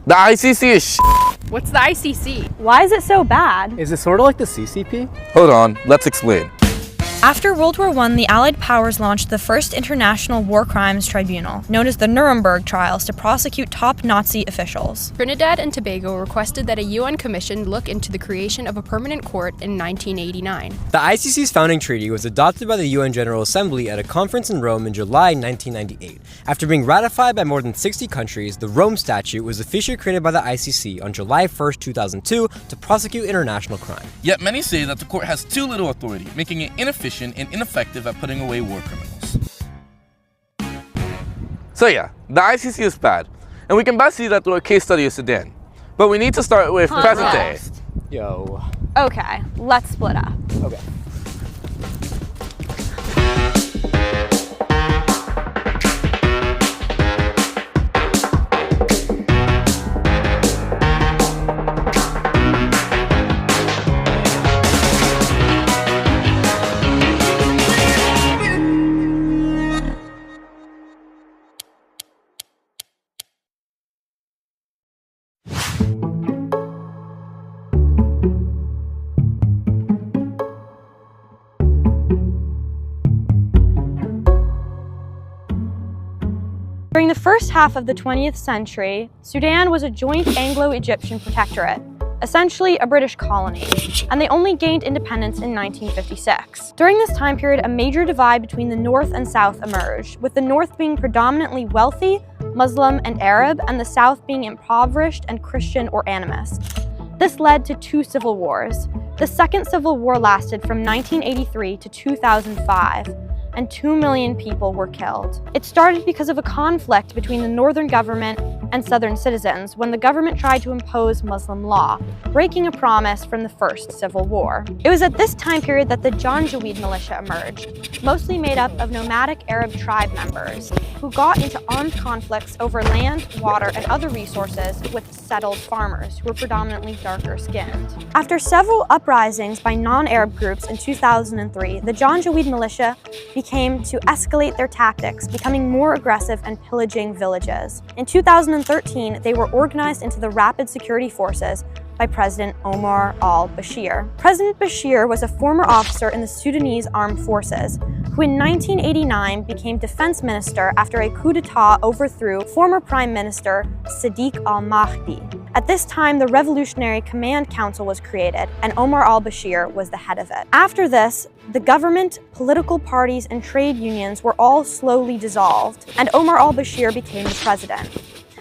The ICC is sh**. What's the ICC? Why is it so bad? Is it sort of like the CCP? Hold on, let's explain. After World War I, the Allied powers launched the first international war crimes tribunal, known as the Nuremberg trials, to prosecute top Nazi officials. Trinidad and Tobago requested that a UN commission look into the creation of a permanent court in 1989. The ICC's founding treaty was adopted by the UN General Assembly at a conference in Rome in July 1998. After being ratified by more than 60 countries, the Rome Statute was officially created by the ICC on July 1, 2002 to prosecute international crime. Yet many say that the court has too little authority, making it inefficient and ineffective at putting away war criminals. So yeah, the ICC is bad, and we can best see that through a case study of Sudan. But we need to start with present day. Yo. Okay, let's split up. Okay. During the first half of the 20th century, Sudan was a joint Anglo-Egyptian protectorate, essentially a British colony, and they only gained independence in 1956. During this time period, a major divide between the North and South emerged, with the North being predominantly wealthy, Muslim and Arab, and the South being impoverished and Christian or animist. This led to two civil wars. The Second Civil War lasted from 1983 to 2005, and 2 million people were killed. It started because of a conflict between the northern government and southern citizens when the government tried to impose Muslim law, breaking a promise from the First Civil War. It was at this time period that the Janjaweed militia emerged, mostly made up of nomadic Arab tribe members who got into armed conflicts over land, water, and other resources with settled farmers who were predominantly darker skinned. After several uprisings by non-Arab groups in 2003, the Janjaweed militia began to escalate their tactics, becoming more aggressive and pillaging villages. In 2013, they were organized into the Rapid Security Forces by President Omar al-Bashir. President Bashir was a former officer in the Sudanese Armed Forces, who in 1989 became defense minister after a coup d'etat overthrew former Prime Minister Sadiq al-Mahdi. At this time, the Revolutionary Command Council was created, and Omar al-Bashir was the head of it. After this, the government, political parties, and trade unions were all slowly dissolved, and Omar al-Bashir became the president.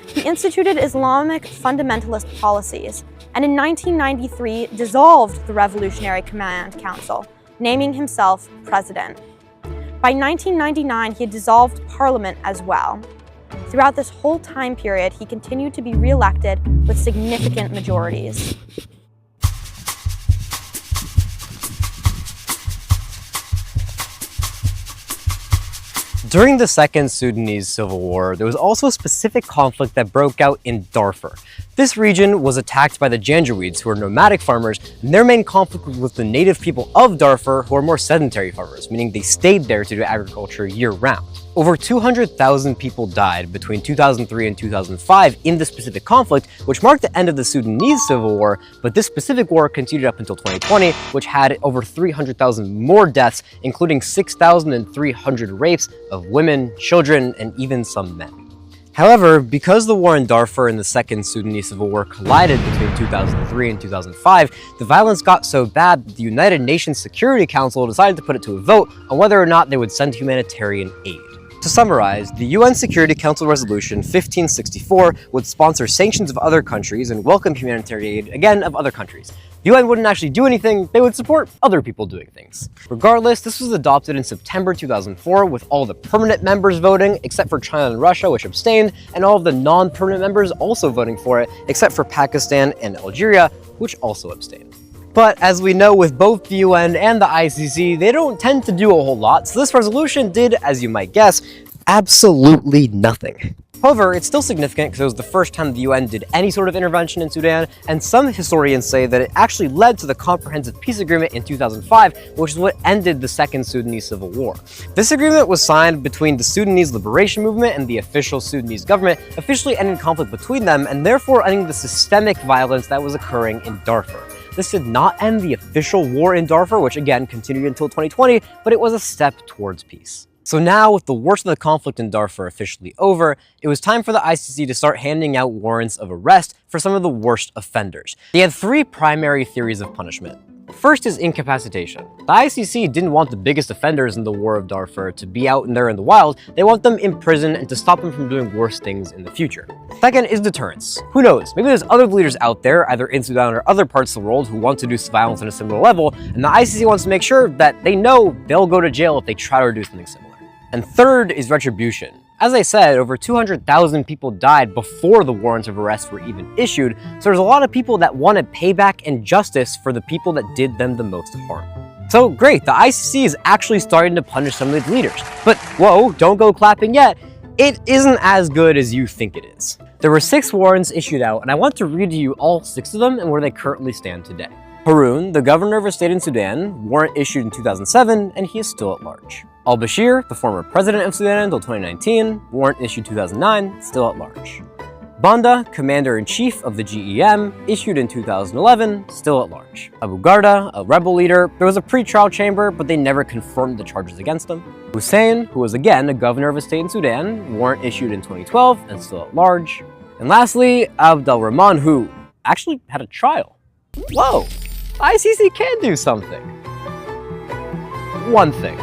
He instituted Islamic fundamentalist policies, and in 1993 dissolved the Revolutionary Command Council, naming himself president. By 1999, he had dissolved parliament as well. Throughout this whole time period, he continued to be re-elected with significant majorities. During the Second Sudanese Civil War, there was also a specific conflict that broke out in Darfur. This region was attacked by the Janjaweeds, who were nomadic farmers, and their main conflict was with the native people of Darfur, who are more sedentary farmers, meaning they stayed there to do agriculture year-round. Over 200,000 people died between 2003 and 2005 in this specific conflict, which marked the end of the Sudanese Civil War, but this specific war continued up until 2020, which had over 300,000 more deaths, including 6,300 rapes of women, children, and even some men. However, because the war in Darfur and the Second Sudanese Civil War collided between 2003 and 2005, the violence got so bad that the United Nations Security Council decided to put it to a vote on whether or not they would send humanitarian aid. To summarize, the UN Security Council Resolution 1564 would sponsor sanctions of other countries and welcome humanitarian aid, again, of other countries. The UN wouldn't actually do anything, they would support other people doing things. Regardless, this was adopted in September 2004 with all the permanent members voting, except for China and Russia, which abstained, and all of the non-permanent members also voting for it, except for Pakistan and Algeria, which also abstained. But as we know with both the UN and the ICC, they don't tend to do a whole lot, so this resolution did, as you might guess, absolutely nothing. However, it's still significant because it was the first time the UN did any sort of intervention in Sudan, and some historians say that it actually led to the Comprehensive Peace Agreement in 2005, which is what ended the Second Sudanese Civil War. This agreement was signed between the Sudanese Liberation Movement and the official Sudanese government, officially ending conflict between them, and therefore ending the systemic violence that was occurring in Darfur. This did not end the official war in Darfur, which again continued until 2020, but it was a step towards peace. So now, with the worst of the conflict in Darfur officially over, it was time for the ICC to start handing out warrants of arrest for some of the worst offenders. They had three primary theories of punishment. First is incapacitation. The ICC didn't want the biggest offenders in the war of Darfur to be out there in the wild. They want them in prison and to stop them from doing worse things in the future. Second is deterrence. Who knows, maybe there's other leaders out there, either in Sudan or other parts of the world, who want to do violence on a similar level, and the ICC wants to make sure that they know they'll go to jail if they try to do something similar. And third is retribution. As I said, over 200,000 people died before the warrants of arrest were even issued, so there's a lot of people that wanted payback and justice for the people that did them the most harm. So great, the ICC is actually starting to punish some of its leaders. But whoa, don't go clapping yet. It isn't as good as you think it is. There were 6 warrants issued out, and I want to read to you all 6 of them and where they currently stand today. Haroun, the governor of a state in Sudan, warrant issued in 2007, and he is still at large. Al-Bashir, the former president of Sudan until 2019, warrant issued 2009, still at large. Banda, commander-in-chief of the GEM, issued in 2011, still at large. Abu Garda, a rebel leader, there was a pre-trial chamber, but they never confirmed the charges against him. Hussein, who was again a governor of a state in Sudan, warrant issued in 2012, and still at large. And lastly, Abd al-Rahman, who actually had a trial. Whoa! ICC can do something. One thing.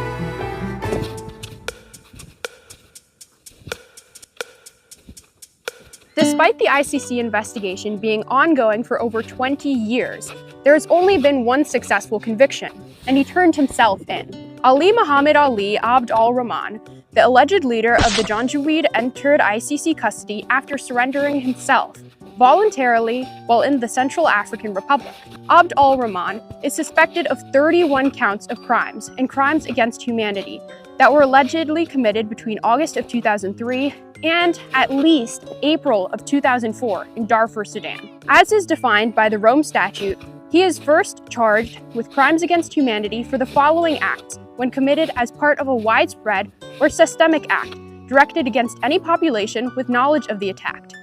Despite the ICC investigation being ongoing for over 20 years, there has only been one successful conviction, and he turned himself in. Ali Muhammad Ali Abd al-Rahman, the alleged leader of the Janjaweed, entered ICC custody after surrendering himself voluntarily while in the Central African Republic. Abd al-Rahman is suspected of 31 counts of crimes and crimes against humanity that were allegedly committed between August of 2003 and at least April of 2004 in Darfur, Sudan. As is defined by the Rome Statute, he is first charged with crimes against humanity for the following acts when committed as part of a widespread or systemic act directed against any population with knowledge of the attacked: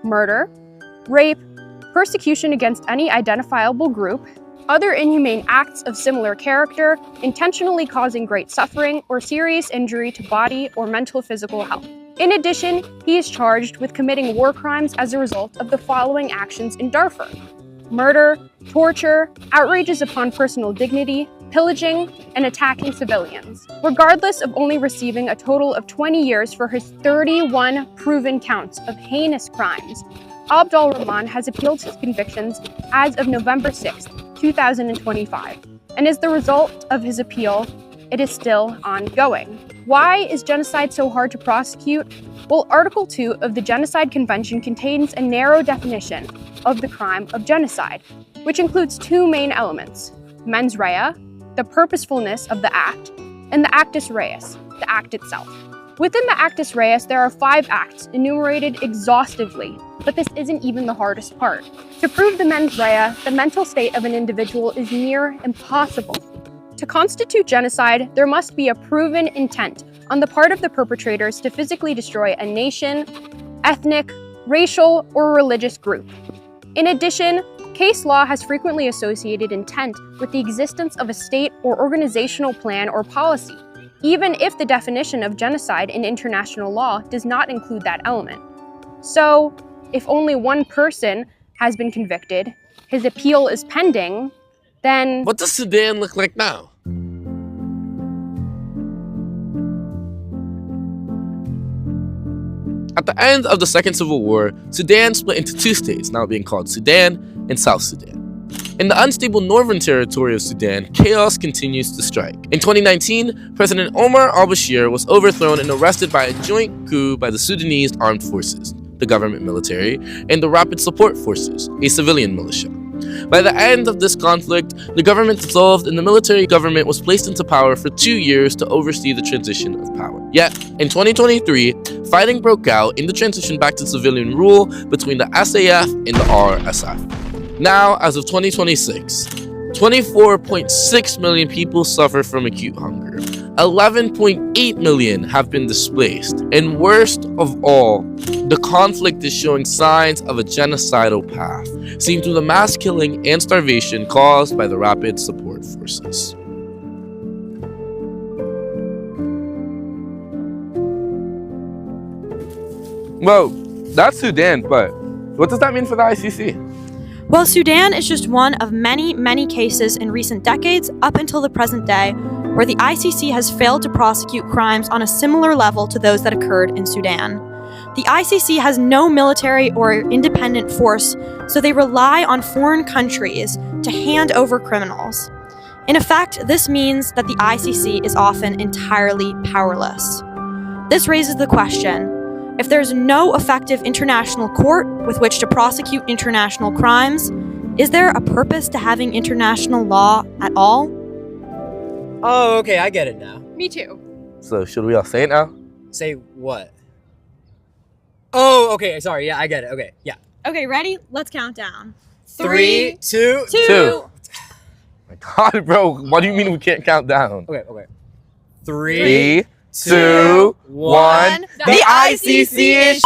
murder, rape, persecution against any identifiable group, other inhumane acts of similar character, intentionally causing great suffering or serious injury to body or mental physical health. In addition, he is charged with committing war crimes as a result of the following actions in Darfur: murder, torture, outrages upon personal dignity, pillaging, and attacking civilians. Regardless of only receiving a total of 20 years for his 31 proven counts of heinous crimes, Abd al-Rahman has appealed his convictions as of November 6, 2025, and as the result of his appeal, it is still ongoing. Why is genocide so hard to prosecute? Well, Article 2 of the Genocide Convention contains a narrow definition of the crime of genocide, which includes 2 main elements: mens rea, the purposefulness of the act, and the actus reus, the act itself. Within the actus reus, there are 5 acts enumerated exhaustively, but this isn't even the hardest part. To prove the mens rea, the mental state of an individual is near impossible. To constitute genocide, there must be a proven intent on the part of the perpetrators to physically destroy a nation, ethnic, racial, or religious group. In addition, case law has frequently associated intent with the existence of a state or organizational plan or policy, even if the definition of genocide in international law does not include that element. So, if only one person has been convicted, his appeal is pending, then What does Sudan look like now? At the end of the Second Civil War, Sudan split into 2 states, now being called Sudan and South Sudan. In the unstable northern territory of Sudan, chaos continues to strike. In 2019, President Omar al-Bashir was overthrown and arrested by a joint coup by the Sudanese Armed Forces, the government military, and the Rapid Support Forces, a civilian militia. By the end of this conflict, the government dissolved and the military government was placed into power for 2 years to oversee the transition of power. Yet, in 2023, fighting broke out in the transition back to civilian rule between the SAF and the RSF. Now, as of 2026, 24.6 million people suffer from acute hunger. 11.8 million have been displaced. And worst of all, the conflict is showing signs of a genocidal path, seen through the mass killing and starvation caused by the Rapid Support Forces. Well, that's Sudan, but what does that mean for the ICC? Well, Sudan is just one of many, many cases in recent decades up until the present day where the ICC has failed to prosecute crimes on a similar level to those that occurred in Sudan. The ICC has no military or independent force, so they rely on foreign countries to hand over criminals. In effect, this means that the ICC is often entirely powerless. This raises the question: if there's no effective international court with which to prosecute international crimes, is there a purpose to having international law at all? Oh, okay, I get it now. Me too. So, should we all say it now? Say what? Oh, okay, sorry, yeah, I get it. Okay, yeah. Okay, ready? Let's count down. 3, 2, 2. My God, bro, what do you mean we can't count down? Okay. 3, 2, 1. The ICC is